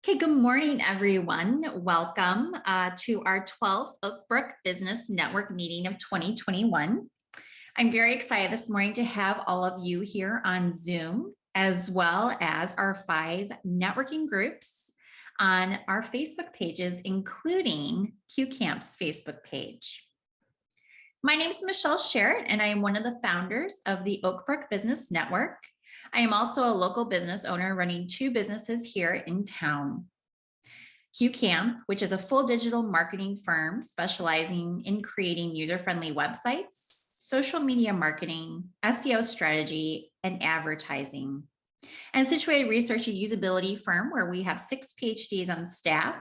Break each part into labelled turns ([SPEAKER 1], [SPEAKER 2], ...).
[SPEAKER 1] Okay, good morning, everyone. Welcome to our 12th Brook Business Network meeting of 2021. I'm very excited this morning to have all of you here on Zoom, as well as our 5 networking groups on our Facebook pages, including QCamp's Facebook page. My name is Michelle Sherritt, and I am one of the founders of the Oak Brook Business Network. I am also a local business owner running 2 businesses here in town. QCamp, which is a full digital marketing firm specializing in creating user-friendly websites, social media marketing, SEO strategy, and advertising. And Situated Research, a usability firm where we have 6 PhDs on staff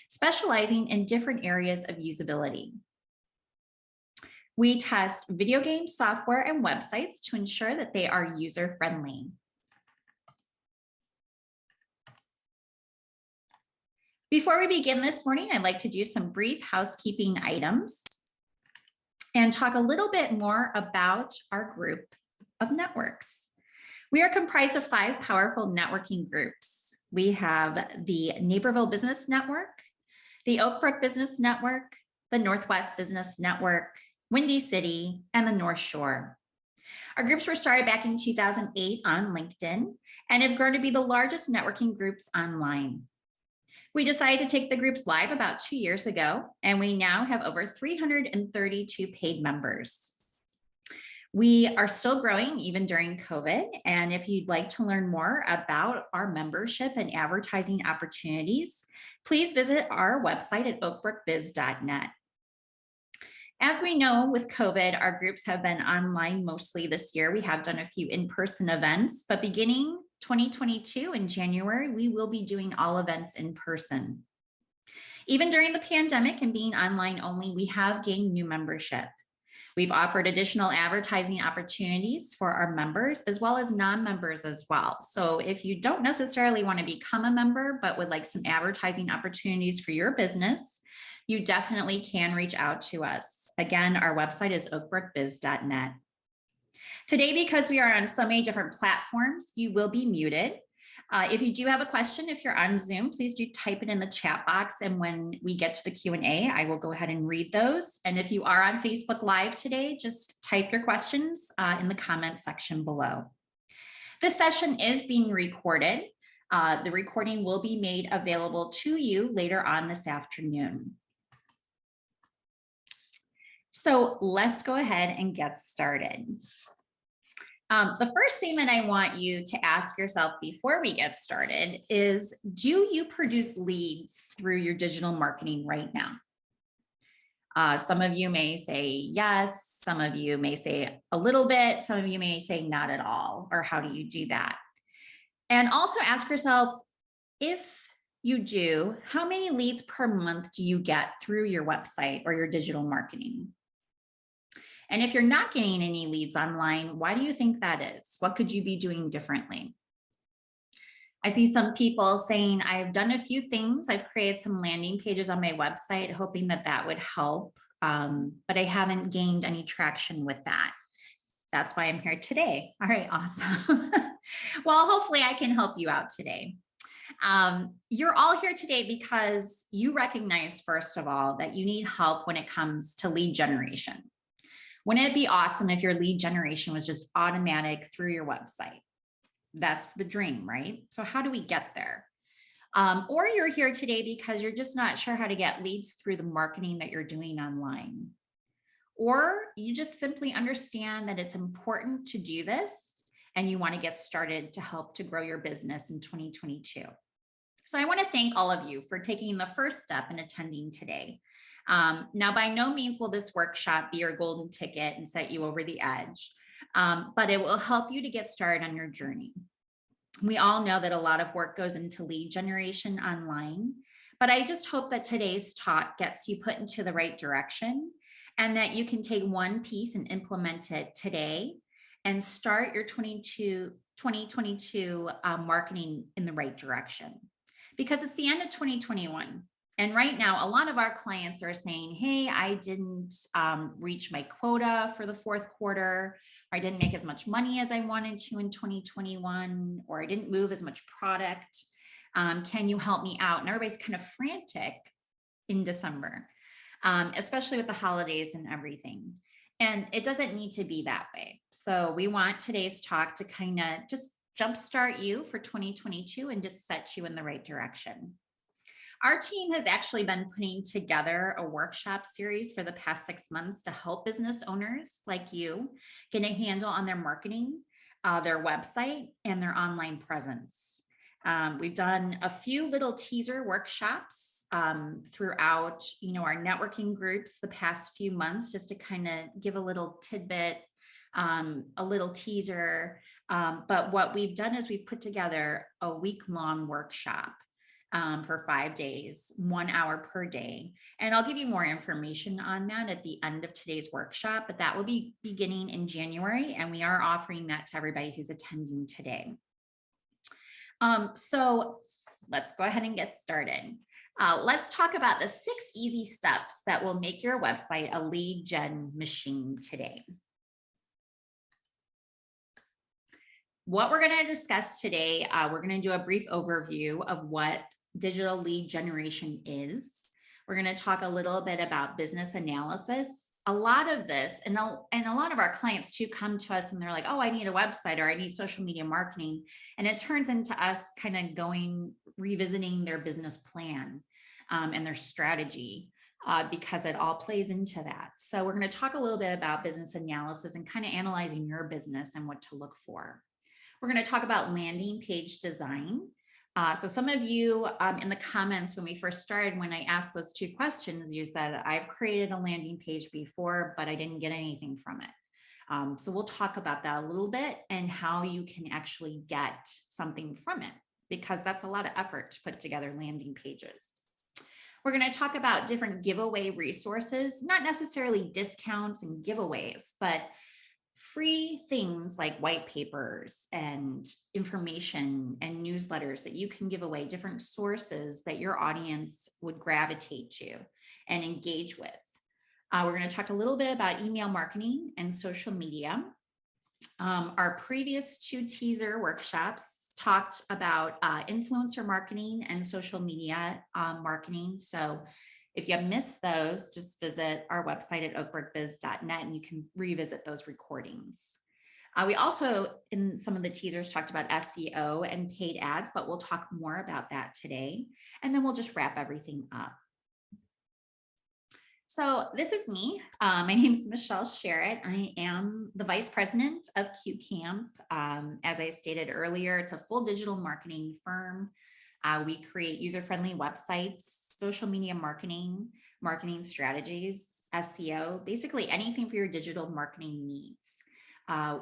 [SPEAKER 1] specializing in different areas of usability. We test video game software and websites to ensure that they are user-friendly. Before we begin this morning, I'd like to do some brief housekeeping items and talk a little bit more about our group of networks. We are comprised of 5 powerful networking groups. We have the Naperville Business Network, the Oak Brook Business Network, the Northwest Business Network, Windy City, and the North Shore. Our groups were started back in 2008 on LinkedIn and have grown to be the largest networking groups online. We decided to take the groups live about 2 years ago, and we now have over 332 paid members. We are still growing even during COVID, and if you'd like to learn more about our membership and advertising opportunities, please visit our website at oakbrookbiz.net. As we know, with COVID, our groups have been online mostly this year. We have done a few in-person events, but beginning 2022 in January, we will be doing all events in person. Even during the pandemic and being online only, we have gained new membership. We've offered additional advertising opportunities for our members as well as non-members as well. So if you don't necessarily want to become a member, but would like some advertising opportunities for your business, you definitely can reach out to us. Again, our website is oakbrookbiz.net. Today, because we are on so many different platforms, you will be muted. If you do have a question, if you're on Zoom, please do type it in the chat box. And when we get to the Q&A, I will go ahead and read those. And if you are on Facebook Live today, just type your questions in the comment section below. This session is being recorded. The recording will be made available to you later on this afternoon. So let's go ahead and get started. The first thing that I want you to ask yourself before we get started is, do you produce leads through your digital marketing right now? Some of you may say yes, some of you may say a little bit, some of you may say not at all, or how do you do that? And also ask yourself, if you do, how many leads per month do you get through your website or your digital marketing? And if you're not getting any leads online, why do you think that is? What could you be doing differently? I see some people saying, I've done a few things. I've created some landing pages on my website, hoping that that would help, but I haven't gained any traction with that. That's why I'm here today. All right, awesome. Well, hopefully I can help you out today. You're all here today because you recognize, first of all, that you need help when it comes to lead generation. Wouldn't it be awesome if your lead generation was just automatic through your website? That's the dream, right? So how do we get there? Or you're here today because you're just not sure how to get leads through the marketing that you're doing online. Or you just simply understand that it's important to do this and you want to get started to help to grow your business in 2022. So I want to thank all of you for taking the first step in attending today. Now, by no means will this workshop be your golden ticket and set you over the edge, but it will help you to get started on your journey. We all know that a lot of work goes into lead generation online, but I just hope that today's talk gets you put into the right direction and that you can take one piece and implement it today and start your 2022 marketing in the right direction. Because it's the end of 2021. And right now, a lot of our clients are saying, hey, I didn't reach my quota for the fourth quarter, or I didn't make as much money as I wanted to in 2021, or I didn't move as much product. Can you help me out? And everybody's kind of frantic in December, especially with the holidays and everything. And it doesn't need to be that way. So we want today's talk to kind of just jumpstart you for 2022 and just set you in the right direction. Our team has actually been putting together a workshop series for the past 6 months to help business owners like you get a handle on their marketing, their website, and their online presence. We've done a few little teaser workshops throughout, our networking groups the past few months, just to kind of give a little tidbit, a little teaser. But what we've done is we've put together a week-long workshop for 5 days, 1 hour per day. And I'll give you more information on that at the end of today's workshop, but that will be beginning in January. And we are offering that to everybody who's attending today. So let's go ahead and get started. Let's talk about the 6 easy steps that will make your website a lead gen machine today. What we're going to discuss today, we're going to do a brief overview of what digital lead generation is. We're going to talk a little bit about business analysis. A lot of this, and a lot of our clients too come to us and they're like, oh, I need a website or I need social media marketing. And it turns into us kind of revisiting their business plan and their strategy because it all plays into that. So we're going to talk a little bit about business analysis and kind of analyzing your business and what to look for. We're going to talk about landing page design. So some of you in the comments when we first started, when I asked those 2 questions, you said, I've created a landing page before, but I didn't get anything from it. So we'll talk about that a little bit and how you can actually get something from it, because that's a lot of effort to put together landing pages. We're going to talk about different giveaway resources, not necessarily discounts and giveaways, but free things like white papers and information and newsletters that you can give away, different sources that your audience would gravitate to and engage with. We're going to talk a little bit about email marketing and social media. Our previous 2 teaser workshops talked about influencer marketing and social media marketing. So if you have missed those, just visit our website at oakbrookbiz.net and you can revisit those recordings. We also, in some of the teasers, talked about SEO and paid ads, but we'll talk more about that today. And then we'll just wrap everything up. So this is me. My name is Michelle Sherritt. I am the Vice President of QCamp. As I stated earlier, it's a full digital marketing firm. We create user-friendly websites, social media marketing, marketing strategies, SEO, basically anything for your digital marketing needs.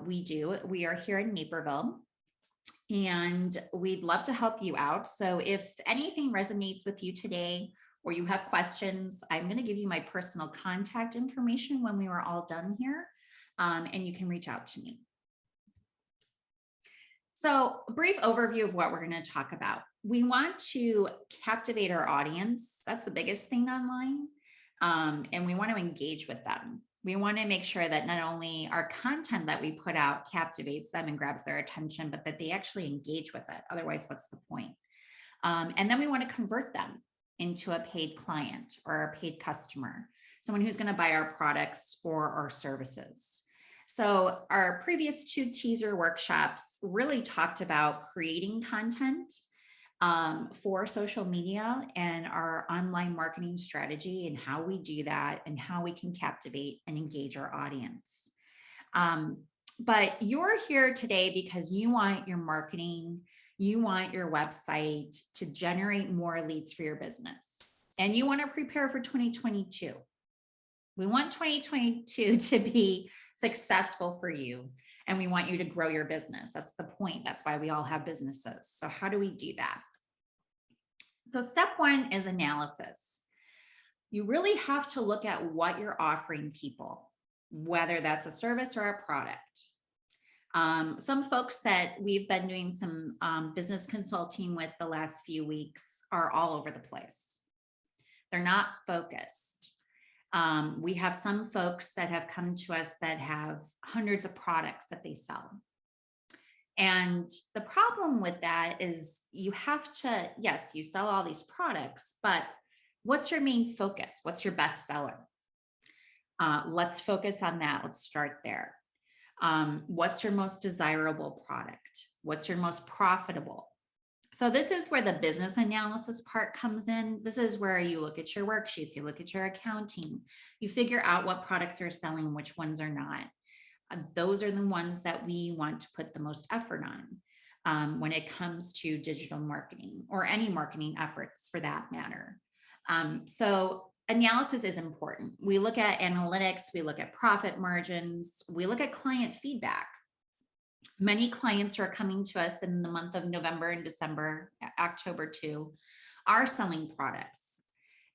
[SPEAKER 1] We are here in Naperville and we'd love to help you out. So if anything resonates with you today or you have questions, I'm going to give you my personal contact information when we were all done here, and you can reach out to me. So a brief overview of what we're going to talk about. We want to captivate our audience. That's the biggest thing online. And we want to engage with them. We want to make sure that not only our content that we put out captivates them and grabs their attention, but that they actually engage with it. Otherwise, what's the point? And then we want to convert them into a paid client or a paid customer, someone who's going to buy our products or our services. So our previous 2 teaser workshops really talked about creating content for social media and our online marketing strategy and how we do that and how we can captivate and engage our audience. But you're here today because you want your marketing, you want your website to generate more leads for your business, and you want to prepare for 2022. We want 2022 to be successful for you, and we want you to grow your business. That's the point. That's why we all have businesses. So how do we do that? So step 1 is analysis. You really have to look at what you're offering people, whether that's a service or a product. Some folks that we've been doing some business consulting with the last few weeks are all over the place. They're not focused. We have some folks that have come to us that have hundreds of products that they sell. And the problem with that is you have to, yes, you sell all these products, but what's your main focus? What's your best seller? Let's focus on that. Let's start there. What's your most desirable product? What's your most profitable? So this is where the business analysis part comes in. This is where you look at your worksheets, you look at your accounting, you figure out what products are selling, which ones are not. Those are the ones that we want to put the most effort on when it comes to digital marketing or any marketing efforts for that matter. So analysis is important. We look at analytics, we look at profit margins, we look at client feedback. Many clients who are coming to us in the month of November and December, October too, are selling products,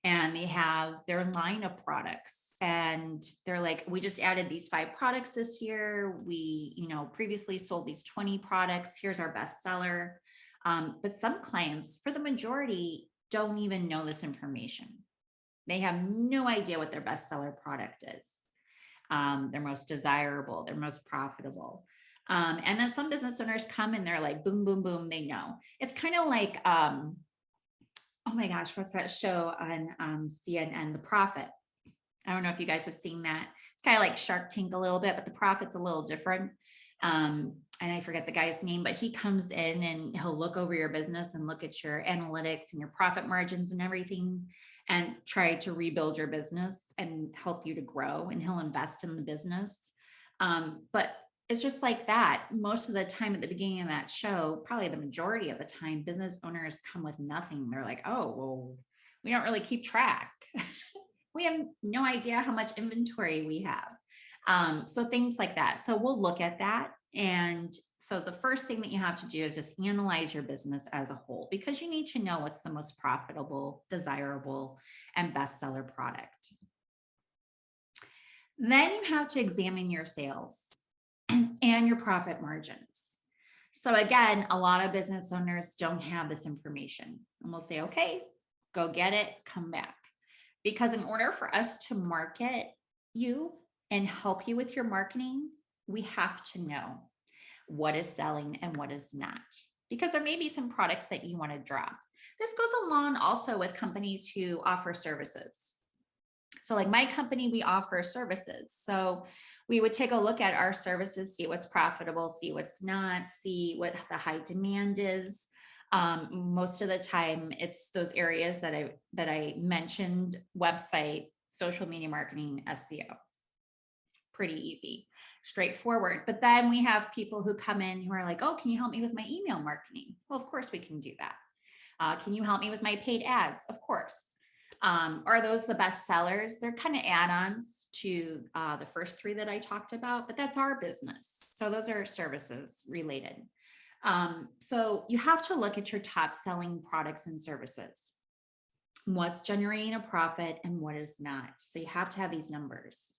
[SPEAKER 1] and they have their line of products, and they're like, we just added these 5 products this year. We, previously sold these 20 products. Here's our best seller. But some clients, for the majority, don't even know this information. They have no idea what their best seller product is. Their most desirable, their most profitable. And then some business owners come and they're like, boom, boom, boom, they know. It's kind of like, oh my gosh, what's that show on CNN, The Profit? I don't know if you guys have seen that. It's kind of like Shark Tank a little bit, but The Profit's a little different. And I forget the guy's name, but he comes in and he'll look over your business and look at your analytics and your profit margins and everything, and try to rebuild your business and help you to grow, and he'll invest in the business. But it's just like that. Most of the time at the beginning of that show, probably the majority of the time, business owners come with nothing. They're like, oh, well, we don't really keep track. We have no idea how much inventory we have. So things like that. So we'll look at that. And so the first thing that you have to do is just analyze your business as a whole, because you need to know what's the most profitable, desirable, and bestseller product. Then you have to examine your sales and your profit margins. So again, a lot of business owners don't have this information, and we'll say, okay, go get it, come back. Because in order for us to market you and help you with your marketing, we have to know what is selling and what is not, because there may be some products that you want to drop. This goes along also with companies who offer services. So like my company, we offer services. So we would take a look at our services, see what's profitable, see what's not, see what the high demand is. Most of the time it's those areas that I mentioned: website, social media marketing, SEO. Pretty easy, straightforward. But then we have people who come in who are like, oh, can you help me with my email marketing? Well, of course we can do that. Can you help me with my paid ads? Of course. Are those the best sellers? They're kind of add-ons to the first 3 that I talked about, but that's our business. So those are services related. So you have to look at your top selling products and services. What's generating a profit and what is not. So you have to have these numbers.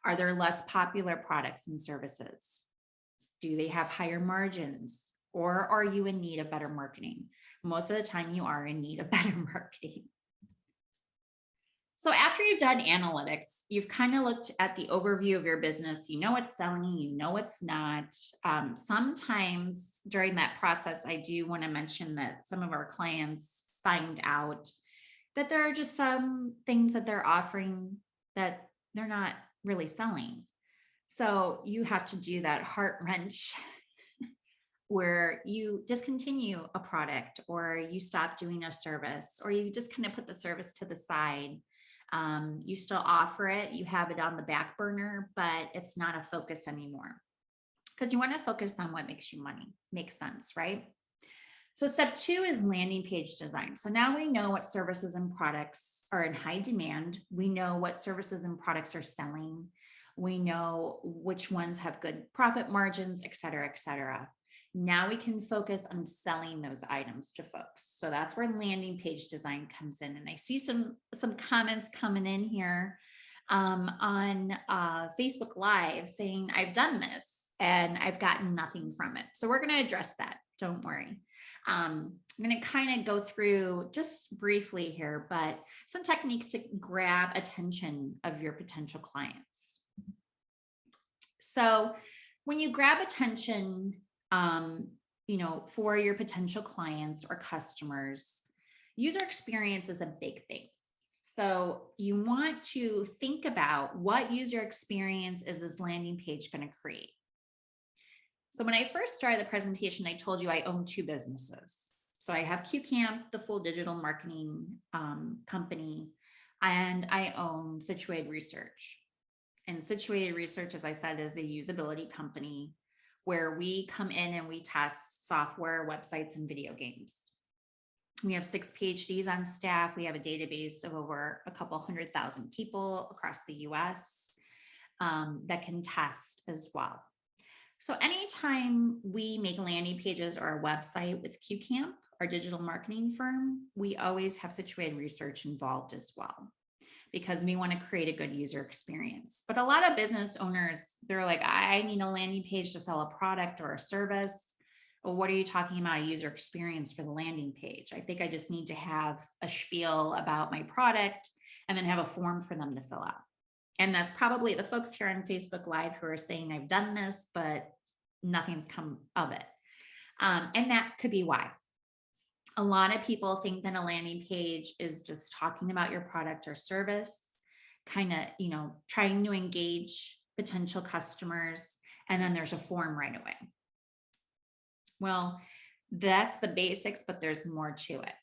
[SPEAKER 1] Are there less popular products and services? Do they have higher margins? Or are you in need of better marketing? Most of the time you are in need of better marketing. So after you've done analytics, you've kind of looked at the overview of your business. You know what's selling, you know what's not. Sometimes during that process, I do want to mention that some of our clients find out that there are just some things that they're offering that they're not really selling. So you have to do that heart wrench where you discontinue a product, or you stop doing a service, or you just kind of put the service to the side. You still offer it, you have it on the back burner, but it's not a focus anymore, because you want to focus on what makes you money. Makes sense, right? So step 2 is landing page design. So now we know what services and products are in high demand. We know what services and products are selling. We know which ones have good profit margins, et cetera, et cetera. Now we can focus on selling those items to folks. So that's where landing page design comes in. And I see some comments coming in here on Facebook Live saying, I've done this and I've gotten nothing from it. So we're going to address that. Don't worry. I'm going to kind of go through just briefly here, but some techniques to grab attention of your potential clients. So when you grab attention, For your potential clients or customers, user experience is a big thing. So you want to think about what user experience is this landing page going to create. So when I first started the presentation, I told you I own two businesses. So I have QCamp, the full digital marketing company, and I own Situated Research. And Situated Research, as I said, is a usability company where we come in and we test software, websites, and video games. We have 6 PhDs on staff. We have a database of over a couple 100,000 people across the US that can test as well. So anytime we make landing pages or a website with QCamp, our digital marketing firm, we always have Situated Research involved as well, because we want to create a good user experience. But a lot of business owners, they're like, I need a landing page to sell a product or a service. Well, what are you talking about, a user experience for the landing page? I think I just need to have a spiel about my product and then have a form for them to fill out. And that's probably the folks here on Facebook Live who are saying, I've done this, but nothing's come of it. And that could be why. A lot of people think that a landing page is just talking about your product or service, kind of, trying to engage potential customers, and then there's a form right away. Well, that's the basics, but there's more to it.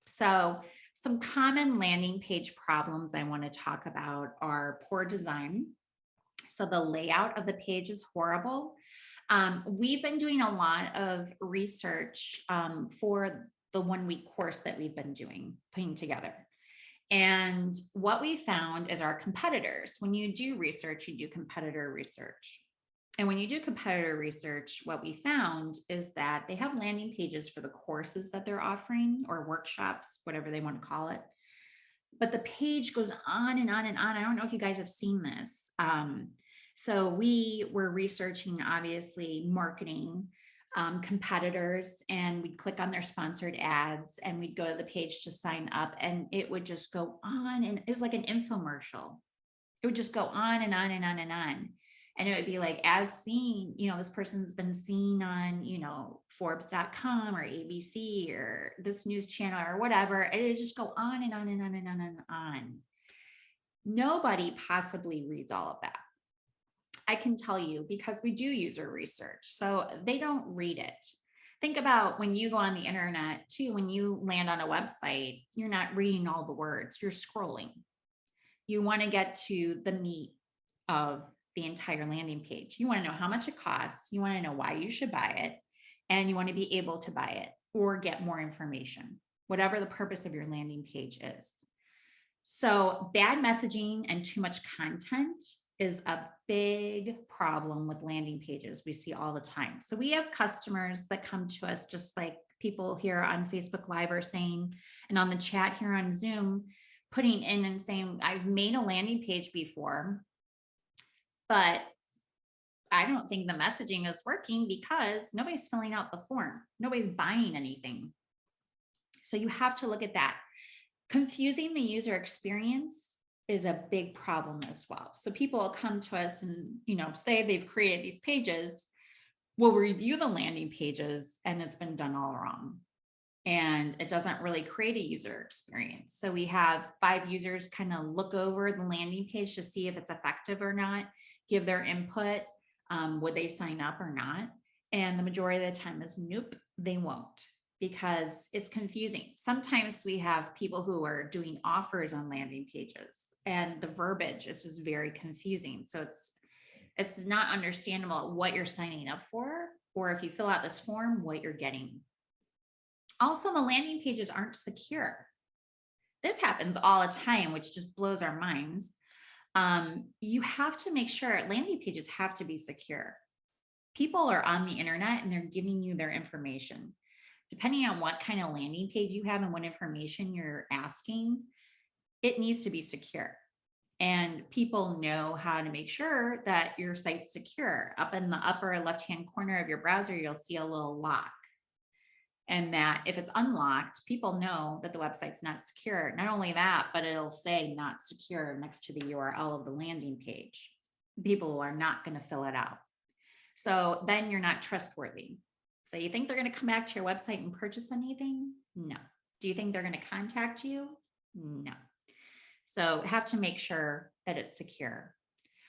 [SPEAKER 1] So some common landing page problems I want to talk about are poor design. So the layout of the page is horrible. We've been doing a lot of research for the 1-week course that we've been putting together. And what we found is our competitors, when you do research, you do competitor research. And when you do competitor research, what we found is that they have landing pages for the courses that they're offering, or workshops, whatever they want to call it. But the page goes on and on and on. I don't know if you guys have seen this. So we were researching, obviously, marketing competitors, and we'd click on their sponsored ads and we'd go to the page to sign up, and it would just go on, and it was like an infomercial. It would just go on and on and on and on. And it would be like, as seen, this person's been seen on, Forbes.com or ABC or this news channel or whatever. And it would just go on and on and on and on and on. Nobody possibly reads all of that. I can tell you, because we do user research, so they don't read it. Think about when you go on the internet too, when you land on a website, you're not reading all the words, you're scrolling. You want to get to the meat of the entire landing page. You want to know how much it costs. You want to know why you should buy it, and you want to be able to buy it or get more information, whatever the purpose of your landing page is. So bad messaging and too much content is a big problem with landing pages. We see all the time. So we have customers that come to us, just like people here on Facebook Live are saying, and on the chat here on Zoom, putting in and saying, I've made a landing page before, but I don't think the messaging is working because nobody's filling out the form. Nobody's buying anything. So you have to look at that. Confusing the user experience is a big problem as well. So people will come to us and, say they've created these pages. We'll review the landing pages and it's been done all wrong. And it doesn't really create a user experience. So we have 5 users kind of look over the landing page to see if it's effective or not, give their input. Would they sign up or not? And the majority of the time is nope, they won't, because it's confusing. Sometimes we have people who are doing offers on landing pages, and the verbiage is just very confusing. So it's not understandable what you're signing up for, or if you fill out this form, what you're getting. Also, the landing pages aren't secure. This happens all the time, which just blows our minds. You have to make sure landing pages have to be secure. People are on the internet and they're giving you their information. Depending on what kind of landing page you have and what information you're asking, it needs to be secure. And people know how to make sure that your site's secure. Up in the upper left-hand corner of your browser, you'll see a little lock. And that if it's unlocked, people know that the website's not secure. Not only that, but it'll say not secure next to the URL of the landing page. People are not going to fill it out. So then you're not trustworthy. So you think they're going to come back to your website and purchase anything? No. Do you think they're going to contact you? No. So have to make sure that it's secure.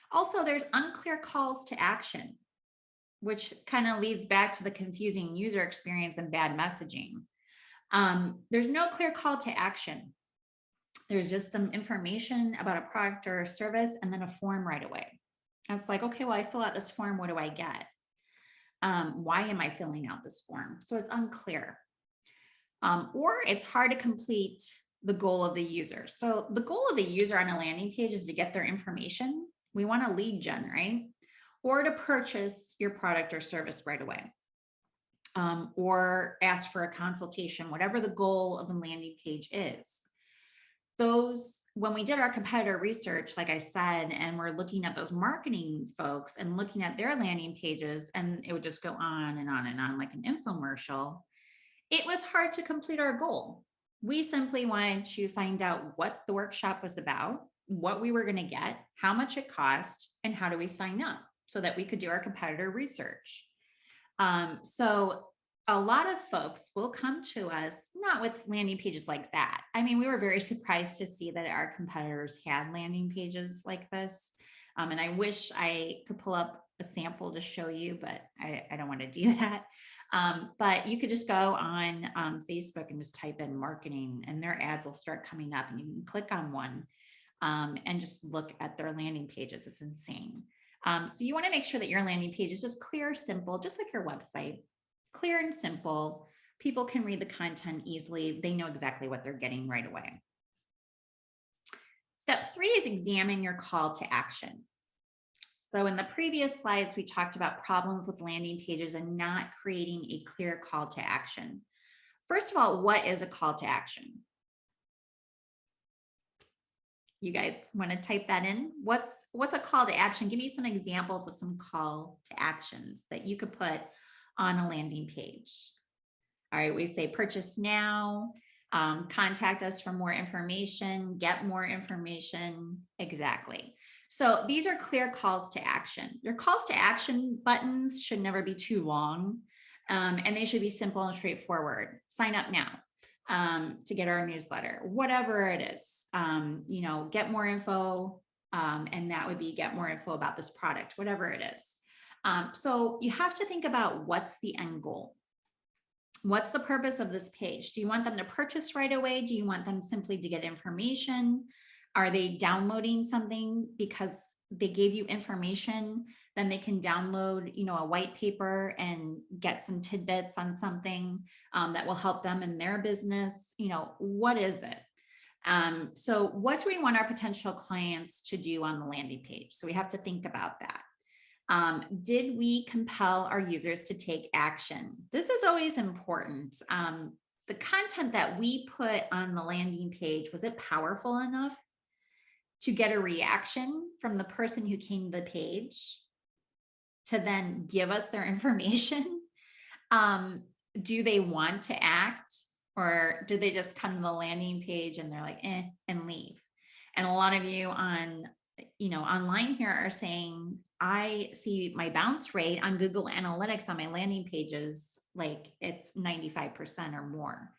[SPEAKER 1] Also, there's unclear calls to action, which kind of leads back to the confusing user experience and bad messaging. There's no clear call to action. There's just some information about a product or a service and then a form right away. And it's like, okay, well, I fill out this form. What do I get? Why am I filling out this form? So it's unclear. Or it's hard to complete the goal of the user. So the goal of the user on a landing page is to get their information. We want a lead gen, right? Or to purchase your product or service right away. Or ask for a consultation, whatever the goal of the landing page is. When we did our competitor research, like I said, and we're looking at those marketing folks and looking at their landing pages, and it would just go on and on and on like an infomercial, it was hard to complete our goal. We simply wanted to find out what the workshop was about, what we were going to get, how much it cost, and how do we sign up so that we could do our competitor research. So a lot of folks will come to us, not with landing pages like that. I mean, we were very surprised to see that our competitors had landing pages like this. And I wish I could pull up a sample to show you, but I don't want to do that. But you could just go on Facebook and just type in marketing and their ads will start coming up and you can click on one and just look at their landing pages. It's insane. So you want to make sure that your landing page is just clear, simple, just like your website. Clear and simple. People can read the content easily. They know exactly what they're getting right away. Step 3 is examine your call to action. So in the previous slides, we talked about problems with landing pages and not creating a clear call to action. First of all, what is a call to action? You guys want to type that in? What's a call to action? Give me some examples of some call to actions that you could put on a landing page. All right, we say purchase now, contact us for more information, get more information. Exactly. So these are clear calls to action. Your calls to action buttons should never be too long, and they should be simple and straightforward. Sign up now to get our newsletter, whatever it is. Get more info, and that would be get more info about this product, whatever it is. So you have to think about what's the end goal. What's the purpose of this page? Do you want them to purchase right away? Do you want them simply to get information? Are they downloading something because they gave you information? Then they can download, a white paper and get some tidbits on something that will help them in their business. What is it? So what do we want our potential clients to do on the landing page? So we have to think about that. Did we compel our users to take action? This is always important. The content that we put on the landing page, was it powerful enough to get a reaction from the person who came to the page to then give us their information? Do they want to act, or do they just come to the landing page and they're like, and leave? And a lot of you online here are saying, I see my bounce rate on Google Analytics on my landing pages, like it's 95% or more.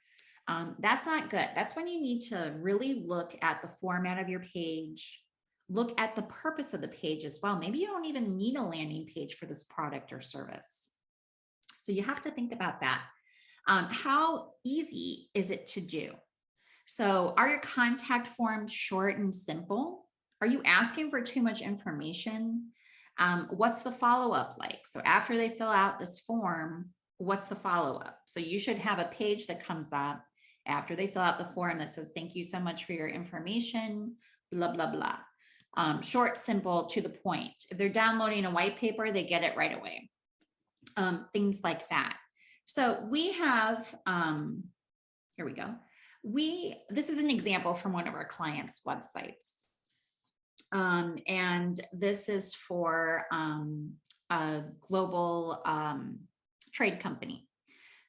[SPEAKER 1] That's not good. That's when you need to really look at the format of your page, look at the purpose of the page as well. Maybe you don't even need a landing page for this product or service. So you have to think about that. How easy is it to do? So are your contact forms short and simple? Are you asking for too much information? What's the follow-up like? So after they fill out this form, what's the follow-up? So you should have a page that comes up after they fill out the form that says, thank you so much for your information, blah, blah, blah. Short, simple, to the point. If they're downloading a white paper, they get it right away. Things like that. So we have, here we go. This is an example from one of our clients' websites. And this is for a global trade company.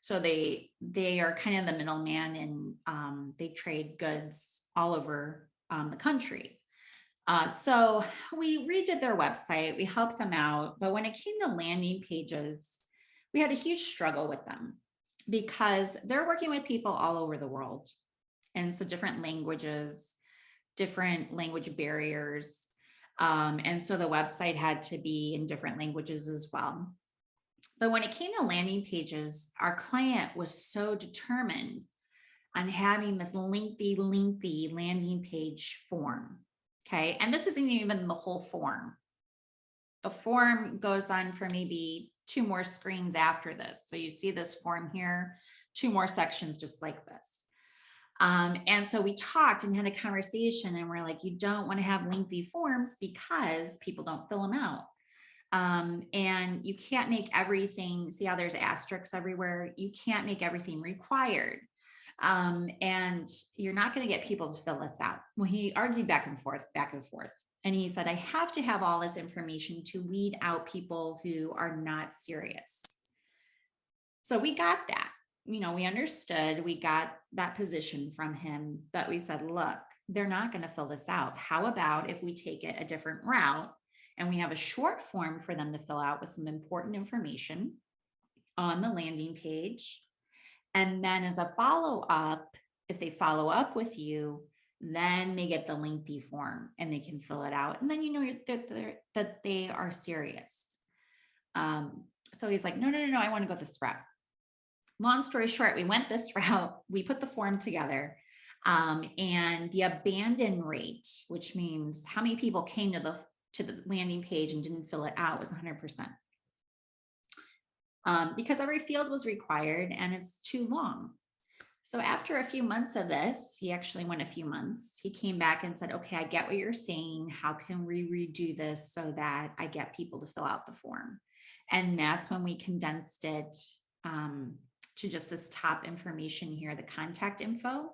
[SPEAKER 1] So they are kind of the middleman, and they trade goods all over the country. So we redid their website, we helped them out, but when it came to landing pages, we had a huge struggle with them because they're working with people all over the world. And so different languages, different language barriers. And so the website had to be in different languages as well. But when it came to landing pages, our client was so determined on having this lengthy landing page form. Okay. And this isn't even the whole form. The form goes on for maybe 2 more screens after this. So you see this form here, 2 more sections just like this. And so we talked and had a conversation, and we're like, you don't want to have lengthy forms because people don't fill them out. And you can't make everything, see how there's asterisks everywhere? You can't make everything required. And you're not going to get people to fill this out. Well, he argued back and forth. And he said, I have to have all this information to weed out people who are not serious. So we got that. We understood, we got that position from him, but we said, look, they're not going to fill this out. How about if we take it a different route and we have a short form for them to fill out with some important information on the landing page? And then as a follow-up, if they follow up with you, then they get the lengthy form and they can fill it out. And then that they are serious. So he's like, no, I want to go this route. Long story short, we went this route, we put the form together, and the abandon rate, which means how many people came to the landing page and didn't fill it out, was 100%. Because every field was required and it's too long. So after a few months of this, he actually went a few months, he came back and said, okay, I get what you're saying. How can we redo this so that I get people to fill out the form? And that's when we condensed it to just this top information here, the contact info.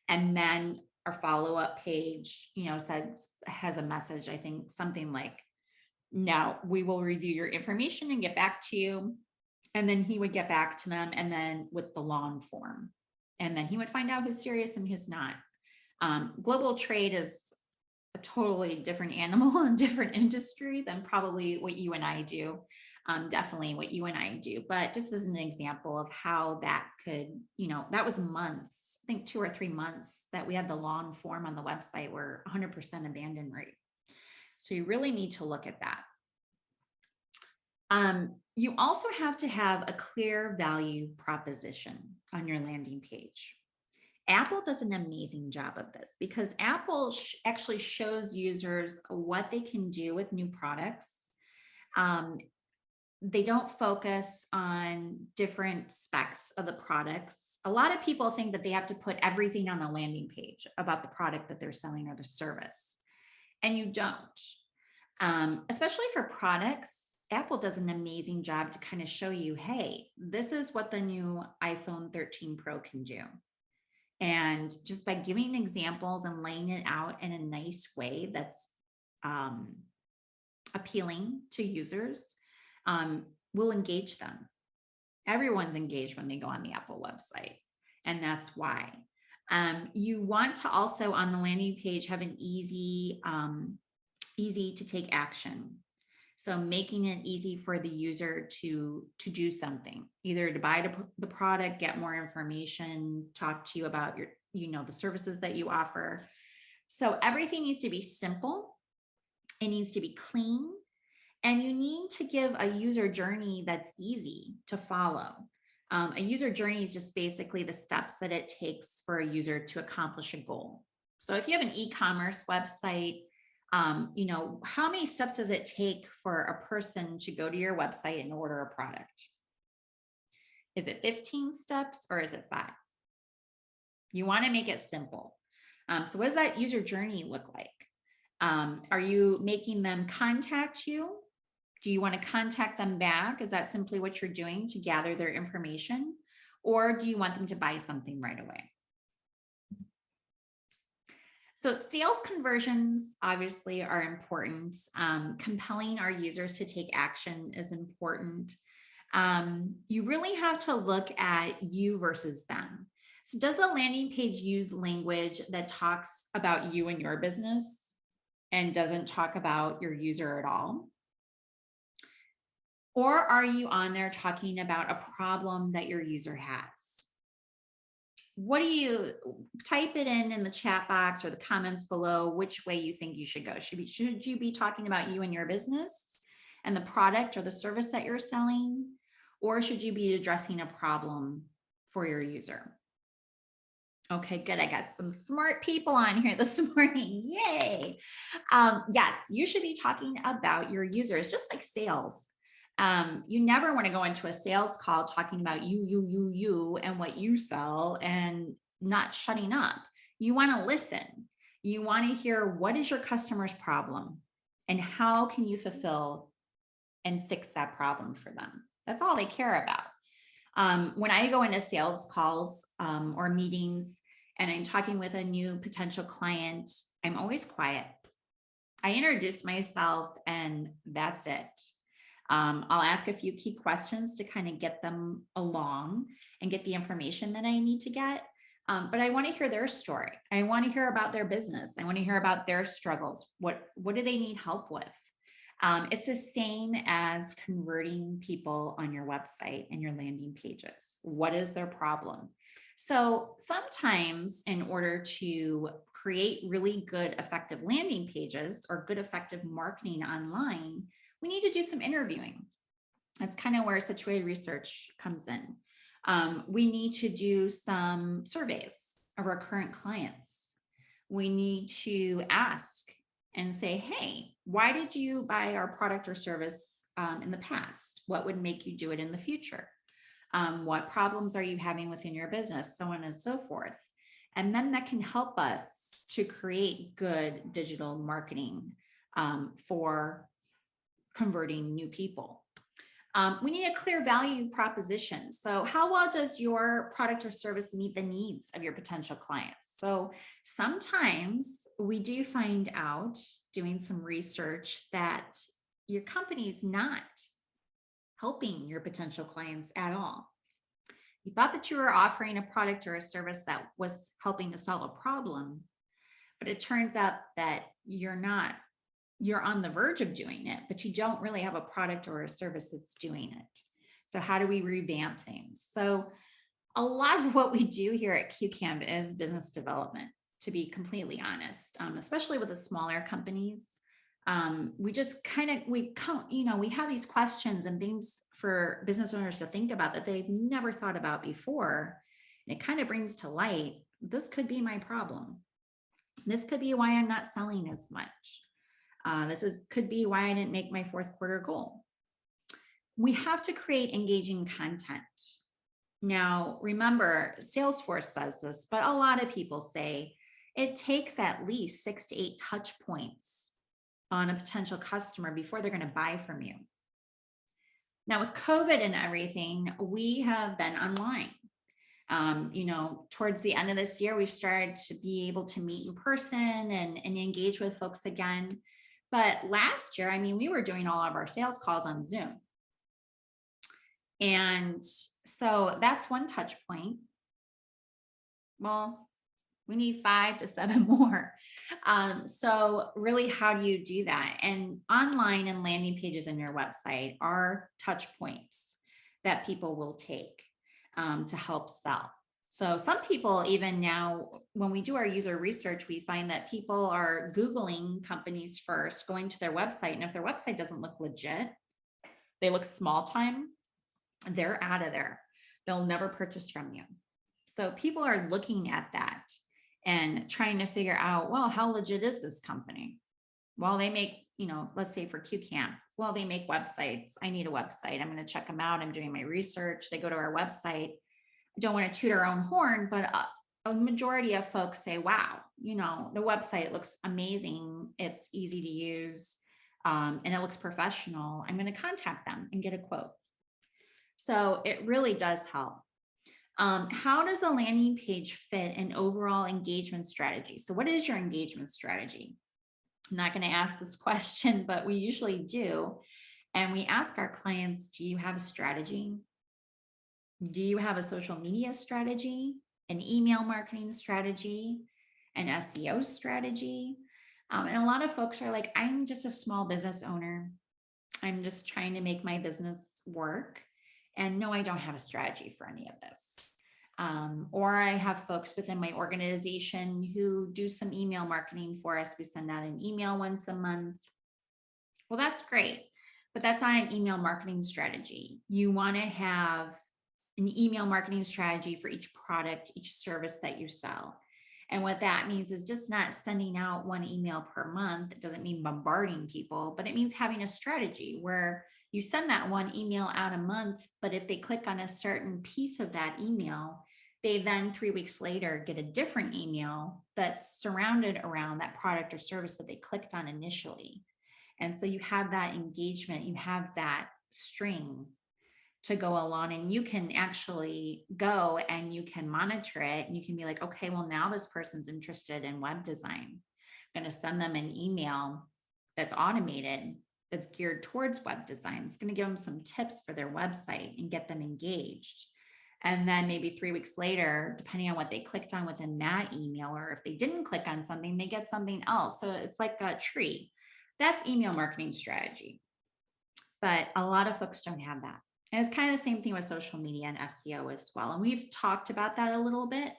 [SPEAKER 1] And then our follow-up page, has a message, I think something like, now we will review your information and get back to you. And then he would get back to them, and then with the long form. And then he would find out who's serious and who's not. Global trade is a totally different animal and different industry than probably what you and I do. Definitely what you and I do, but just as an example of how that could, that was months, I think 2 or 3 months that we had the long form on the website where 100% abandon rate. So you really need to look at that. You also have to have a clear value proposition on your landing page. Apple does an amazing job of this because Apple actually shows users what they can do with new products. They don't focus on different specs of the products. A lot of people think that they have to put everything on the landing page about the product that they're selling or the service, and you don't. Especially for products, Apple does an amazing job to kind of show you, hey, this is what the new iPhone 13 Pro can do. And just by giving examples and laying it out in a nice way that's appealing to users, will engage them. Everyone's engaged when they go on the Apple website. And that's why. You want to also on the landing page have an easy to take action. So making it easy for the user to do something, either to buy the product, get more information, talk to you about your, the services that you offer. So everything needs to be simple. It needs to be clean. And you need to give a user journey that's easy to follow. A user journey is just basically the steps that it takes for a user to accomplish a goal. So if you have an e-commerce website, how many steps does it take for a person to go to your website and order a product? Is it 15 steps or is it 5? You want to make it simple. So what does that user journey look like? Are you making them contact you? Do you want to contact them back? Is that simply what you're doing to gather their information? Or do you want them to buy something right away? So sales conversions obviously are important. Compelling our users to take action is important. You really have to look at you versus them. So does the landing page use language that talks about you and your business? and doesn't talk about your user at all? Or are you on there talking about a problem that your user has? What do you type it in the chat box or the comments below, which way you think you should go? Should you be talking about you and your business and the product or the service that you're selling? Or should you be addressing a problem for your user? Okay, good. I got some smart people on here this morning. Yay. Yes, you should be talking about your users, just like sales. You never want to go into a sales call talking about you, and what you sell and not shutting up. You want to listen. You want to hear what is your customer's problem and how can you fulfill and fix that problem for them. That's all they care about. When I go into sales calls or meetings and I'm talking with a new potential client, I'm always quiet. I introduce myself and that's it. I'll ask a few key questions to kind of get them along and get the information that I need to get. But I want to hear their story. I want to hear about their business. I want to hear about their struggles. What do they need help with? It's the same as converting people on your website and your landing pages. What is their problem? So sometimes in order to create really good, effective landing pages or good, effective marketing online, we need to do some interviewing. That's kind of where situated research comes in. We need to do some surveys of our current clients. We need to ask and say, hey, why did you buy our product or service in the past? What would make you do it in the future? What problems are you having within your business? So on and so forth. And then that can help us to create good digital marketing for converting new people. We need a clear value proposition. So how well does your product or service meet the needs of your potential clients? So sometimes we do find out doing some research that your company's not helping your potential clients at all. You thought that you were offering a product or a service that was helping to solve a problem, but it turns out that you're not. You're on the verge of doing it, but you don't really have a product or a service that's doing it. So how do we revamp things? So a lot of what we do here at QCamp is business development, to be completely honest, especially with the smaller companies. We just we have these questions and things for business owners to think about that they've never thought about before. And it kind of brings to light, this could be my problem. This could be why I'm not selling as much. Could be why I didn't make my fourth quarter goal. We have to create engaging content. Now, remember, Salesforce says this, but a lot of people say it takes at least 6 to 8 touch points on a potential customer before they're going to buy from you. Now, with COVID and everything, we have been online. Towards the end of this year, we started to be able to meet in person and engage with folks again. But last year, we were doing all of our sales calls on Zoom. And so that's one touch point. Well, we need 5 to 7 more. So really, how do you do that? And online and landing pages on your website are touch points that people will take to help sell. So some people, even now, when we do our user research, we find that people are Googling companies first, going to their website. And if their website doesn't look legit, they look small time, they're out of there. They'll never purchase from you. So people are looking at that and trying to figure out, well, how legit is this company? Well, they make, let's say for QCamp, well, they make websites. I need a website. I'm going to check them out. I'm doing my research. They go to our website. I don't want to toot our own horn, but a majority of folks say, wow, the website looks amazing. It's easy to use and it looks professional. I'm going to contact them and get a quote. So it really does help. How does the landing page fit an overall engagement strategy? So what is your engagement strategy? I'm not going to ask this question, but we usually do. And we ask our clients, do you have a strategy? Do you have a social media strategy, an email marketing strategy, an SEO strategy? And a lot of folks are like, I'm just a small business owner. I'm just trying to make my business work. And no, I don't have a strategy for any of this. Or I have folks within my organization who do some email marketing for us. We send out an email once a month. Well, that's great, but that's not an email marketing strategy. You want to have an email marketing strategy for each product, each service that you sell. And what that means is just not sending out one email per month. It doesn't mean bombarding people, but it means having a strategy where you send that one email out a month, but if they click on a certain piece of that email, they then 3 weeks later get a different email that's surrounded around that product or service that they clicked on initially. And so you have that engagement, you have that string to go along, and you can actually go and you can monitor it, and you can be like, okay, well, now this person's interested in web design. I'm going to send them an email that's automated, that's geared towards web design. It's going to give them some tips for their website and get them engaged. And then maybe 3 weeks later, depending on what they clicked on within that email, or if they didn't click on something, they get something else. So it's like a tree. That's email marketing strategy. But a lot of folks don't have that. And it's kind of the same thing with social media and SEO as well. And we've talked about that a little bit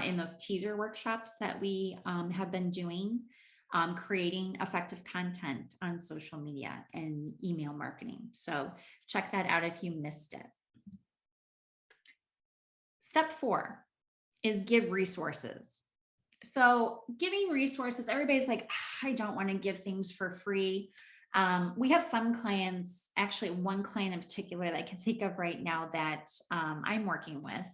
[SPEAKER 1] in those teaser workshops that we have been doing, creating effective content on social media and email marketing. So check that out if you missed it. Step 4 is give resources. So giving resources, everybody's like, I don't want to give things for free. We have some clients, actually one client in particular that I can think of right now that I'm working with.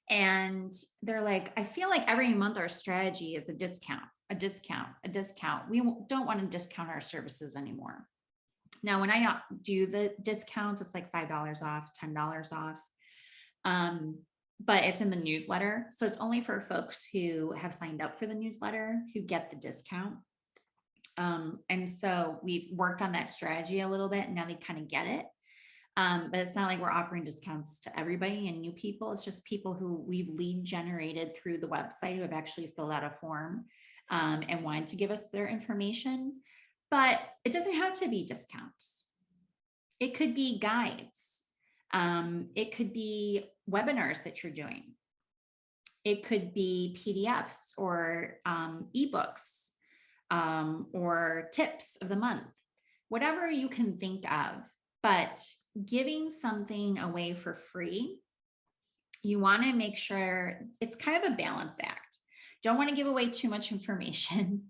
[SPEAKER 1] And they're like, I feel like every month our strategy is a discount, a discount, a discount. We don't want to discount our services anymore. Now, when I do the discounts, it's like $5 off, $10 off. But it's in the newsletter. So it's only for folks who have signed up for the newsletter who get the discount. And so we've worked on that strategy a little bit, and now they kind of get it. But it's not like we're offering discounts to everybody and new people. It's just people who we've lead generated through the website who have actually filled out a form and wanted to give us their information. But it doesn't have to be discounts. It could be guides. It could be webinars that you're doing. It could be PDFs or ebooks or tips of the month, whatever you can think of. But giving something away for free, you want to make sure it's kind of a balance act. Don't want to give away too much information,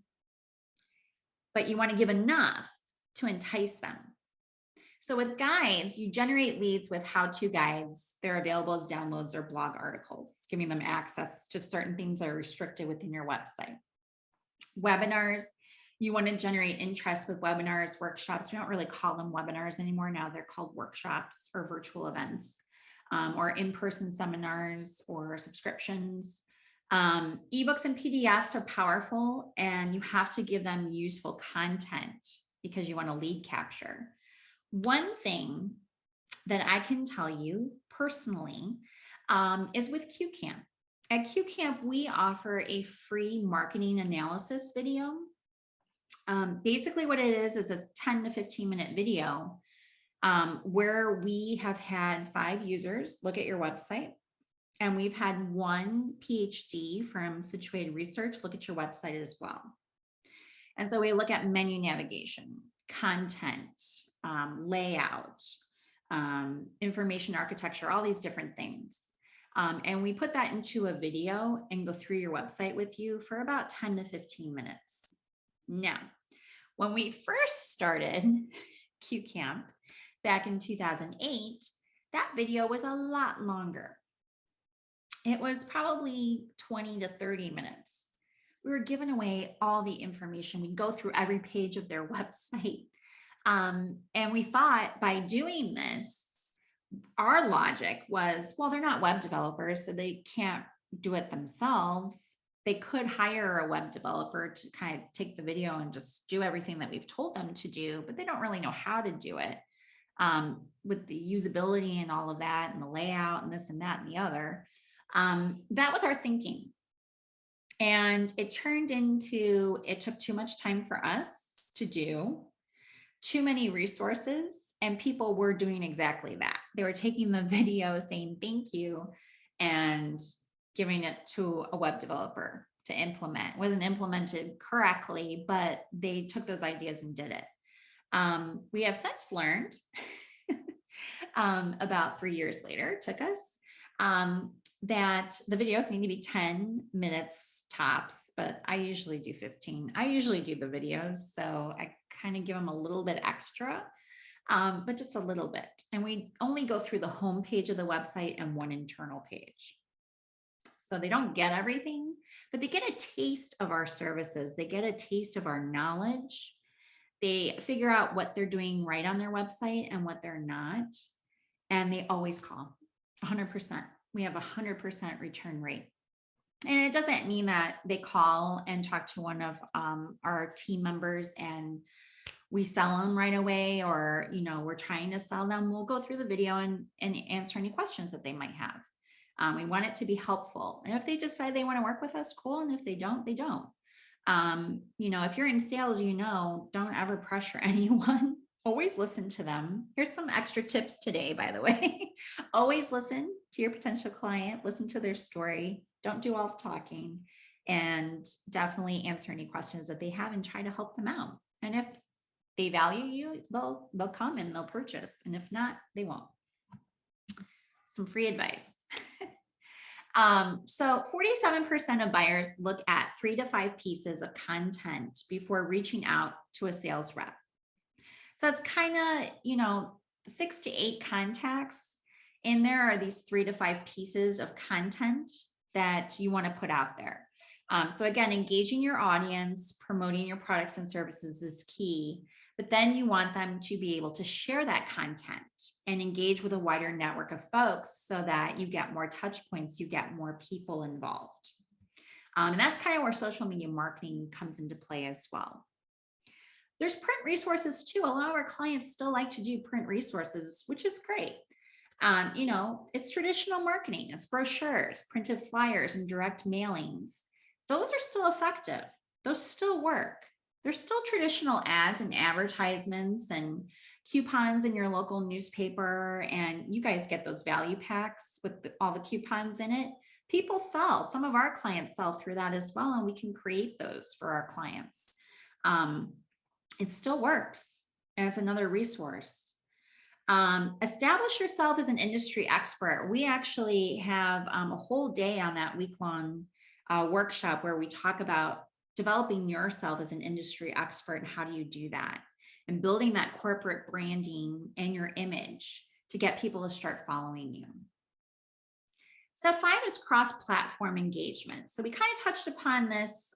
[SPEAKER 1] but you want to give enough to entice them. So with guides, you generate leads with how-to guides. They're available as downloads or blog articles, giving them access to certain things that are restricted within your website. Webinars, you want to generate interest with webinars, workshops. We don't really call them webinars anymore. Now they're called workshops or virtual events, or in-person seminars or subscriptions. Ebooks and PDFs are powerful, and you have to give them useful content because you want to lead capture. One thing that I can tell you personally is with QCamp. At QCamp, we offer a free marketing analysis video. Basically what it is a 10 to 15 minute video where we have had 5 users look at your website, and we've had 1 PhD from Situated Research look at your website as well. And so we look at menu navigation, content, layout, information architecture, all these different things. And we put that into a video and go through your website with you for about 10 to 15 minutes. Now, when we first started QCamp back in 2008, that video was a lot longer. It was probably 20 to 30 minutes. We were giving away all the information. We'd go through every page of their website. And we thought by doing this, our logic was, well, they're not web developers, so they can't do it themselves. They could hire a web developer to kind of take the video and just do everything that we've told them to do, but they don't really know how to do it with the usability and all of that and the layout and this and that and the other. That was our thinking. And it turned into, it took too much time for us to do, too many resources, and people were doing exactly that. They were taking the video saying thank you and giving it to a web developer to implement. It wasn't implemented correctly, but they took those ideas and did it. We have since learned about 3 years later, it took us, that the videos need to be 10 minutes tops, but I usually do 15. I usually do the videos, so I kind of give them a little bit extra, but just a little bit. And we only go through the home page of the website and one internal page. So they don't get everything, but they get a taste of our services. They get a taste of our knowledge. They figure out what they're doing right on their website and what they're not. And they always call 100%. We have 100% return rate. And it doesn't mean that they call and talk to one of our team members and we sell them right away, or, you know, we're trying to sell them. We'll go through the video and answer any questions that they might have. We want it to be helpful. And if they decide they want to work with us, cool. And if they don't, they don't. You know, if you're in sales, you know, don't ever pressure anyone. Always listen to them. Here's some extra tips today, by the way. Always listen to your potential client, listen to their story. Don't do all the talking, and definitely answer any questions that they have and try to help them out. And if they value you, they'll come and they'll purchase. And if not, they won't. Some free advice. So 47% of buyers look at 3 to 5 pieces of content before reaching out to a sales rep. So it's kind of, you know, 6 to 8 contacts. And there are these 3 to 5 pieces of content that you want to put out there. So again, engaging your audience, promoting your products and services is key. But then you want them to be able to share that content and engage with a wider network of folks so that you get more touch points, you get more people involved. And that's kind of where social media marketing comes into play as well. There's print resources too. A lot of our clients still like to do print resources, which is great. You know, it's traditional marketing. It's brochures, printed flyers, and direct mailings. Those are still effective. Those still work. There's still traditional ads and advertisements and coupons in your local newspaper. And you guys get those value packs with all the coupons in it. People sell. Some of our clients sell through that as well. And we can create those for our clients. It still works as another resource. Establish yourself as an industry expert. We actually have a whole day on that week-long workshop where we talk about developing yourself as an industry expert and how do you do that, and building that corporate branding and your image to get people to start following you. Step 5 is cross-platform engagement. So we kind of touched upon this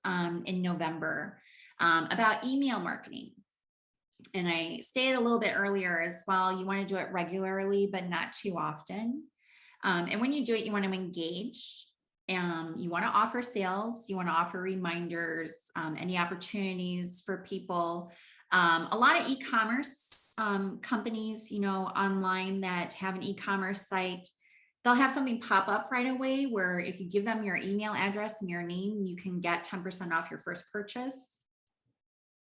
[SPEAKER 1] in November about email marketing. And I stated a little bit earlier as well, you want to do it regularly, but not too often. And when you do it, you want to engage. You want to offer sales, you want to offer reminders, any opportunities for people. A lot of e-commerce companies, you know, online that have an e-commerce site, they'll have something pop up right away where if you give them your email address and your name, you can get 10% off your first purchase.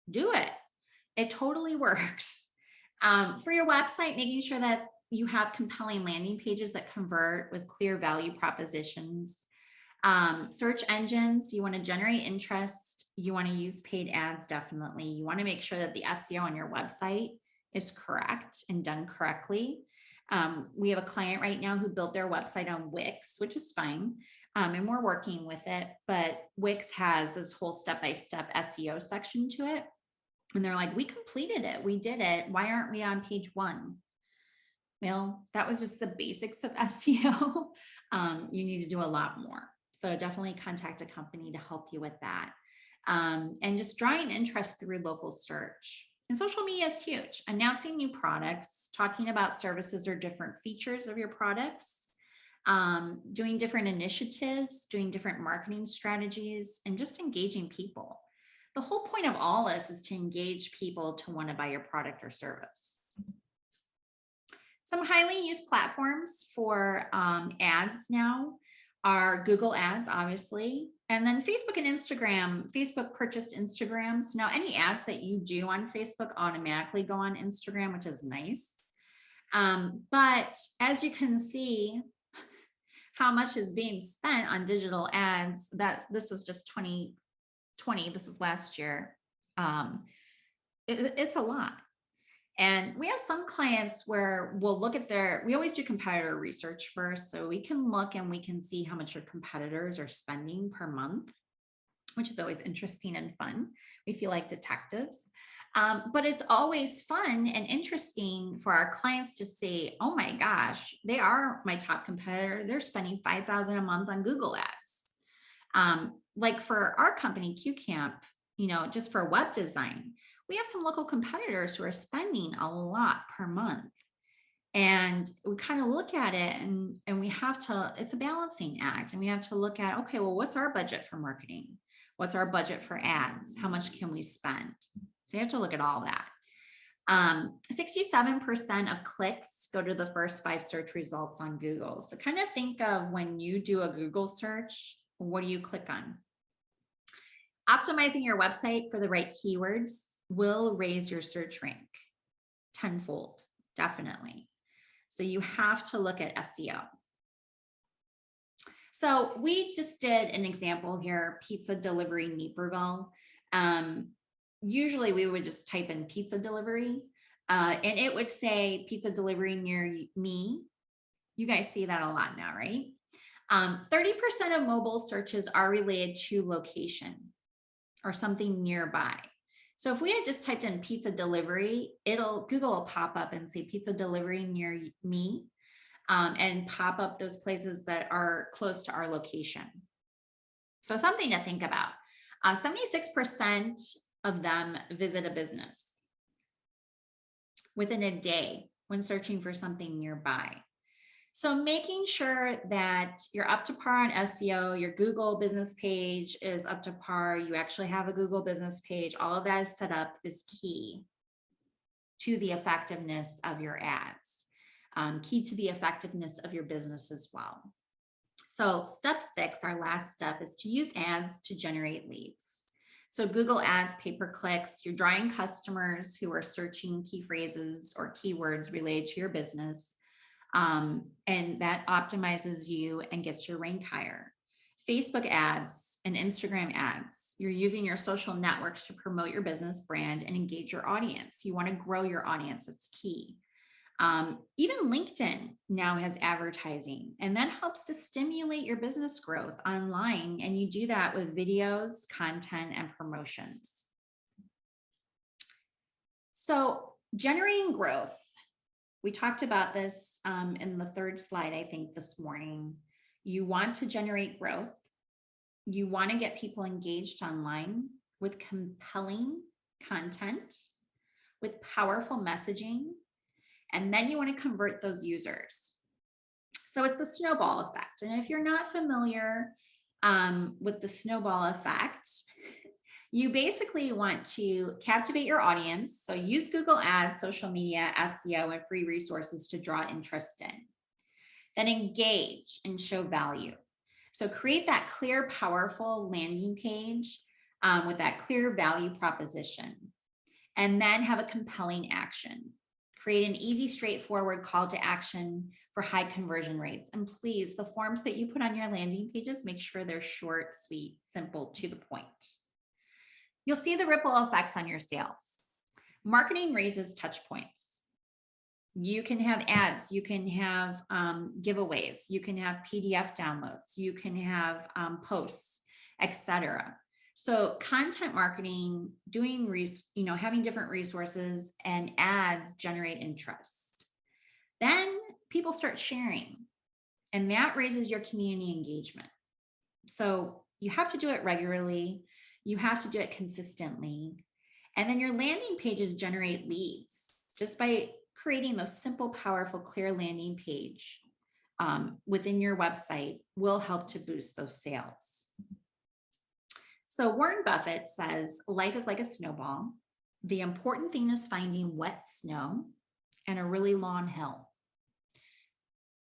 [SPEAKER 1] Do it. It totally works. For your website, making sure that you have compelling landing pages that convert with clear value propositions. Search engines, you want to generate interest. You want to use paid ads, definitely. You want to make sure that the SEO on your website is correct and done correctly. We have a client right now who built their website on Wix, which is fine. And we're working with it, but Wix has this whole step-by-step SEO section to it. And they're like, we completed it. We did it. Why aren't we on page 1? Well, that was just the basics of SEO. You need to do a lot more. So definitely contact a company to help you with that. And just drawing interest through local search. And social media is huge. Announcing new products, talking about services or different features of your products, doing different initiatives, doing different marketing strategies, and just engaging people. The whole point of all this is to engage people to want to buy your product or service. Some highly used platforms for ads now are Google ads, obviously, and then Facebook and Instagram. Facebook purchased Instagram. So now any ads that you do on Facebook automatically go on Instagram, which is nice. But as you can see, how much is being spent on digital ads, that this was just 2020, this was last year. It's a lot. And we have some clients where we'll look at we always do competitor research first. So we can look and we can see how much your competitors are spending per month, which is always interesting and fun. We feel like detectives. But it's always fun and interesting for our clients to say, oh my gosh, they are my top competitor. They're spending $5,000 a month on Google ads. Like for our company, QCamp, just for web design, we have some local competitors who are spending a lot per month. And we kind of look at it and we have to, it's a balancing act. And we have to look at, okay, well, what's our budget for marketing? What's our budget for ads? How much can we spend? So you have to look at all that. 67% of clicks go to the first 5 search results on Google. So kind of think of when you do a Google search, what do you click on? Optimizing your website for the right keywords will raise your search rank tenfold, definitely. So you have to look at SEO. So we just did an example here, pizza delivery Naperville. Usually we would just type in pizza delivery and it would say pizza delivery near me. You guys see that a lot now, right? 30% of mobile searches are related to location or something nearby. So if we had just typed in pizza delivery, Google will pop up and say pizza delivery near me and pop up those places that are close to our location. So something to think about. 76% of them visit a business within a day when searching for something nearby. So making sure that you're up to par on SEO, your Google business page is up to par, you actually have a Google business page, all of that is set up is key to the effectiveness of your ads, key to the effectiveness of your business as well. So step 6, our last step, is to use ads to generate leads. So Google ads, pay-per-clicks, you're drawing customers who are searching key phrases or keywords related to your business. And that optimizes you and gets your rank higher. Facebook ads and Instagram ads, you're using your social networks to promote your business brand and engage your audience. You want to grow your audience, it's key. Even LinkedIn now has advertising, and that helps to stimulate your business growth online. And you do that with videos, content, and promotions. So generating growth. We talked about this in the 3rd slide, I think, this morning. You want to generate growth. You want to get people engaged online with compelling content, with powerful messaging, and then you want to convert those users. So it's the snowball effect. And if you're not familiar with the snowball effect, you basically want to captivate your audience. So use Google Ads, social media, SEO, and free resources to draw interest in. Then engage and show value. So create that clear, powerful landing page with that clear value proposition. And then have a compelling action. Create an easy, straightforward call to action for high conversion rates. And please, the forms that you put on your landing pages, make sure they're short, sweet, simple, to the point. You'll see the ripple effects on your sales. Marketing raises touch points. You can have ads, you can have giveaways, you can have PDF downloads, you can have posts, etc. So content marketing, having different resources and ads generate interest. Then people start sharing, and that raises your community engagement. So you have to do it regularly. You have to do it consistently. And then your landing pages generate leads just by creating those simple, powerful, clear landing page within your website will help to boost those sales. So Warren Buffett says, life is like a snowball. The important thing is finding wet snow and a really long hill.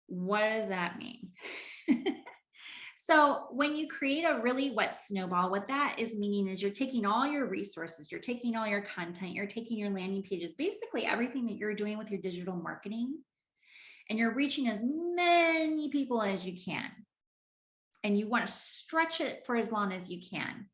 [SPEAKER 1] What does that mean? So when you create a really wet snowball, what that is meaning is you're taking all your resources, you're taking all your content, you're taking your landing pages, basically everything that you're doing with your digital marketing, and you're reaching as many people as you can. And you want to stretch it for as long as you can.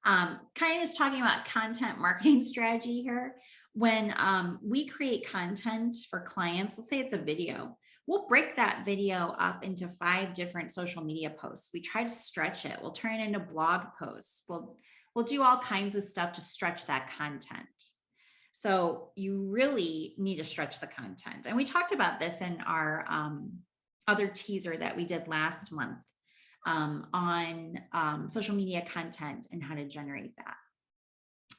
[SPEAKER 1] Kind of just talking about content marketing strategy here. When we create content for clients, let's say it's a video, we'll break that video up into 5 different social media posts. We try to stretch it. We'll turn it into blog posts. We'll do all kinds of stuff to stretch that content. So you really need to stretch the content. And we talked about this in our other teaser that we did last month on social media content and how to generate that.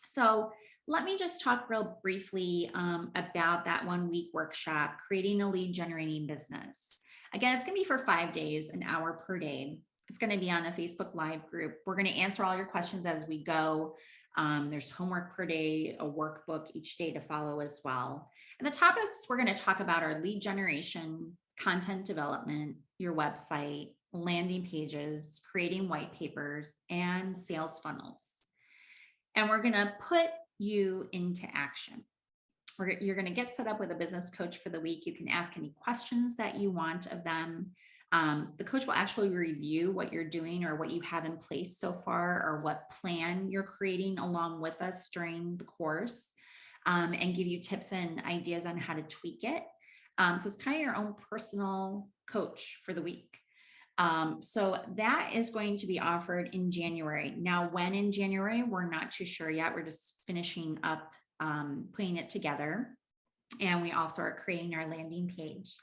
[SPEAKER 1] So let me just talk real briefly about that 1-week workshop, creating a lead generating business. Again, it's going to be for 5 days, an hour per day. It's going to be on a Facebook Live group. We're going to answer all your questions as we go. There's homework per day, a workbook each day to follow as well. And the topics we're going to talk about are lead generation, content development, your website, landing pages, creating white papers, and sales funnels. And we're going to put you into action. You're going to get set up with a business coach for the week. You can ask any questions that you want of them. The coach will actually review what you're doing or what you have in place so far, or what plan you're creating along with us during the course, and give you tips and ideas on how to tweak it. So it's kind of your own personal coach for the week. So that is going to be offered in January. Now, when in January, we're not too sure yet. We're just finishing up putting it together. And we also are creating our landing page.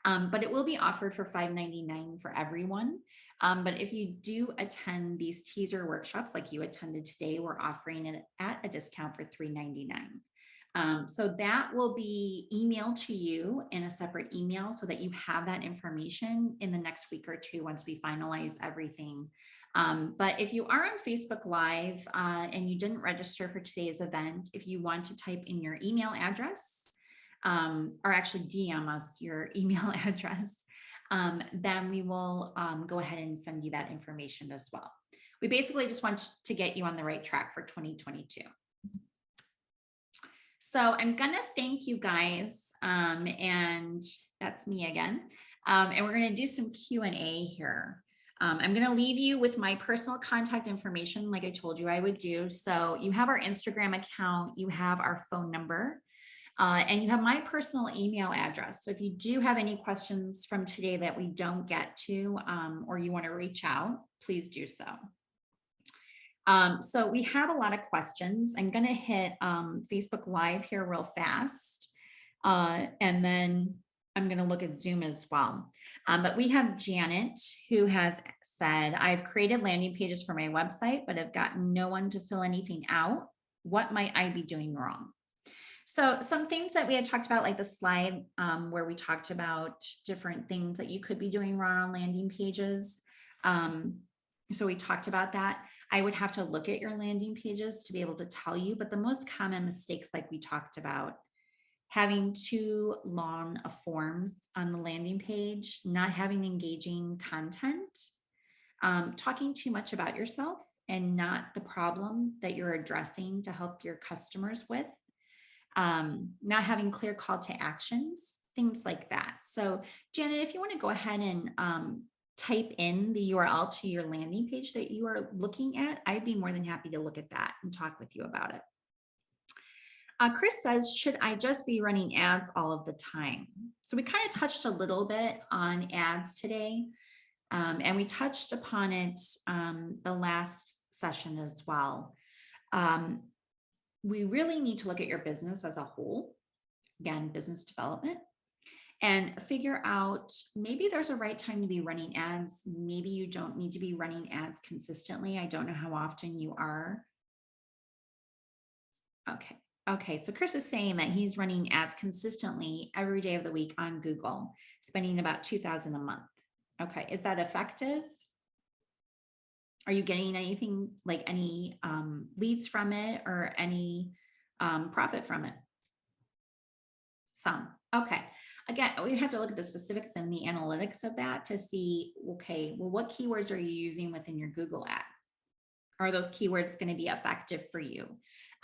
[SPEAKER 1] But it will be offered for $5.99 for everyone. But if you do attend these teaser workshops like you attended today, we're offering it at a discount for $3.99. So that will be emailed to you in a separate email so that you have that information in the next week or 2 once we finalize everything. But if you are on Facebook Live and you didn't register for today's event, if you want to type in your email address, or actually DM us your email address, then we will go ahead and send you that information as well. We basically just want to get you on the right track for 2022. So I'm going to thank you guys, and that's me again. And we're going to do some Q&A here. I'm going to leave you with my personal contact information like I told you I would do. So you have our Instagram account, you have our phone number, and you have my personal email address. So if you do have any questions from today that we don't get to, or you want to reach out, please do so. So we have a lot of questions. I'm going to hit Facebook Live here real fast. And then I'm going to look at Zoom as well. But we have Janet, who has said, I've created landing pages for my website, but I've got no one to fill anything out. What might I be doing wrong? So some things that we had talked about, like the slide where we talked about different things that you could be doing wrong on landing pages. So we talked about that. I would have to look at your landing pages to be able to tell you, but the most common mistakes, like we talked about, having too long of forms on the landing page, not having engaging content, talking too much about yourself and not the problem that you're addressing to help your customers with, not having clear call to actions, things like that. So Janet, if you want to go ahead and type in the URL to your landing page that you are looking at, I'd be more than happy to look at that and talk with you about it. Chris says, should I just be running ads all of the time? So we kind of touched a little bit on ads today, and we touched upon it the last session as well. We really need to look at your business as a whole, again, business development, and figure out maybe there's a right time to be running ads. Maybe you don't need to be running ads consistently. I don't know how often you are. Okay, so Chris is saying that he's running ads consistently every day of the week on Google, spending about $2,000 a month. Okay, is that effective? Are you getting anything, like any leads from it or any profit from it? Some. Okay. Again, we have to look at the specifics and the analytics of that to see, okay, well, what keywords are you using within your Google ad? Are those keywords going to be effective for you?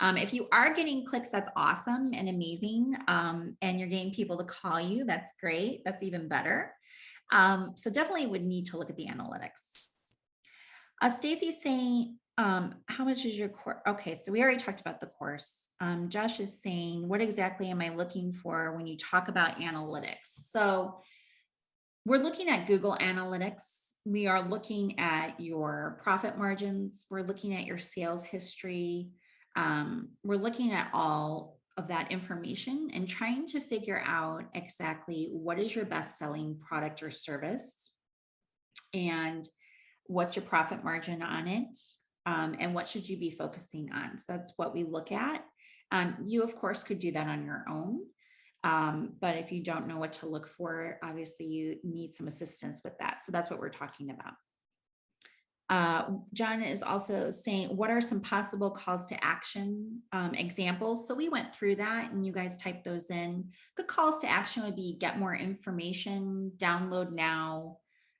[SPEAKER 1] If you are getting clicks, that's awesome and amazing. And you're getting people to call you, that's great. That's even better. So definitely would need to look at the analytics. Stacy's saying, how much is your course? Okay, so we already talked about the course. Josh is saying, what exactly am I looking for when you talk about analytics? So we're looking at Google Analytics. We are looking at your profit margins. We're looking at your sales history. We're looking at all of that information and trying to figure out exactly what is your best selling product or service and what's your profit margin on it, and what should you be focusing on. So that's what we look at. You, of course, could do that on your own. But if you don't know what to look for, obviously you need some assistance with that. So that's what we're talking about. John is also saying, what are some possible calls to action examples? So we went through that and you guys typed those in. Good calls to action would be get more information, download now,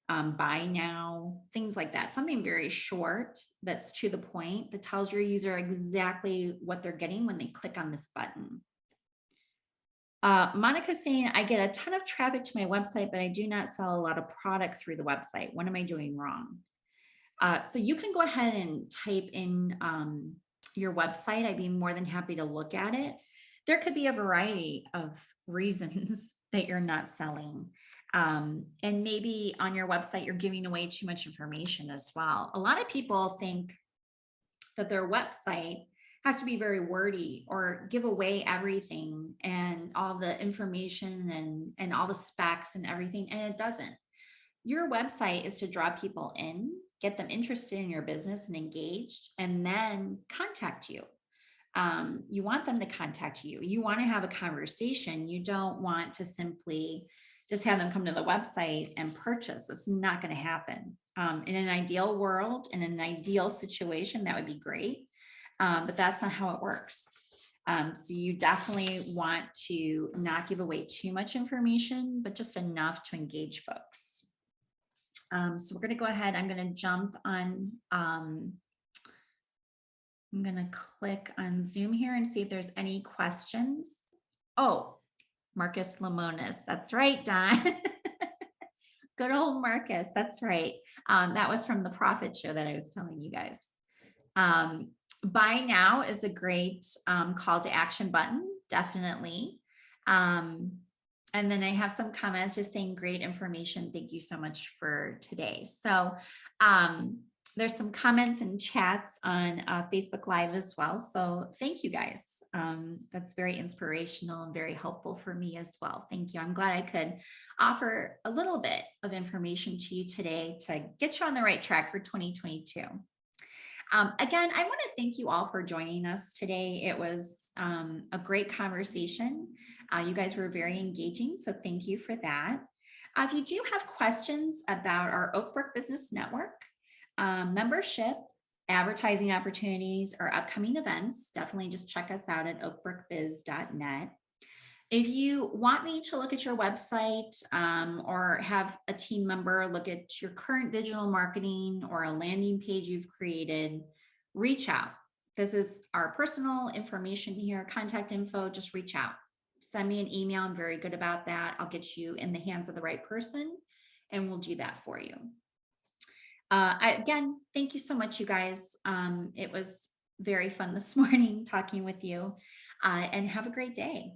[SPEAKER 1] buy now, things like that. Something very short that's to the point that tells your user exactly what they're getting when they click on this button. Monica's saying, I get a ton of traffic to my website, but I do not sell a lot of product through the website. What am I doing wrong? So you can go ahead and type in your website. I'd be more than happy to look at it. There could be a variety of reasons that you're not selling. And maybe on your website, you're giving away too much information as well. A lot of people think that their website has to be very wordy or give away everything and all the information and all the specs and everything. And it doesn't. Your website is to draw people in, get them interested in your business and engaged, and then contact you. You want them to contact you. You want to have a conversation. You don't want to simply just have them come to the website and purchase. It's not going to happen. In an ideal world, in an ideal situation, that would be great. But that's not how it works. So you definitely want to not give away too much information, but just enough to engage folks. So we're going to go ahead. I'm going to jump on, I'm going to click on Zoom here and see if there's any questions. Oh, Marcus Lamonis. That's right, Don. Good old Marcus. That's right. That was from the Profit Show that I was telling you guys. Buy now is a great call to action button, definitely. And then I have some comments just saying great information. Thank you so much for today. So there's some comments and chats on Facebook Live as well. So thank you guys. That's very inspirational and very helpful for me as well. Thank you. I'm glad I could offer a little bit of information to you today to get you on the right track for 2022. Again, I want to thank you all for joining us today. It was a great conversation. You guys were very engaging, so thank you for that. If you do have questions about our Oak Brook Business Network, membership, advertising opportunities, or upcoming events, definitely just check us out at oakbrookbiz.net. If you want me to look at your website or have a team member look at your current digital marketing or a landing page you've created, reach out. This is our personal information here, contact info, just reach out. Send me an email. I'm very good about that. I'll get you in the hands of the right person and we'll do that for you. Again, thank you so much, you guys. It was very fun this morning talking with you and have a great day.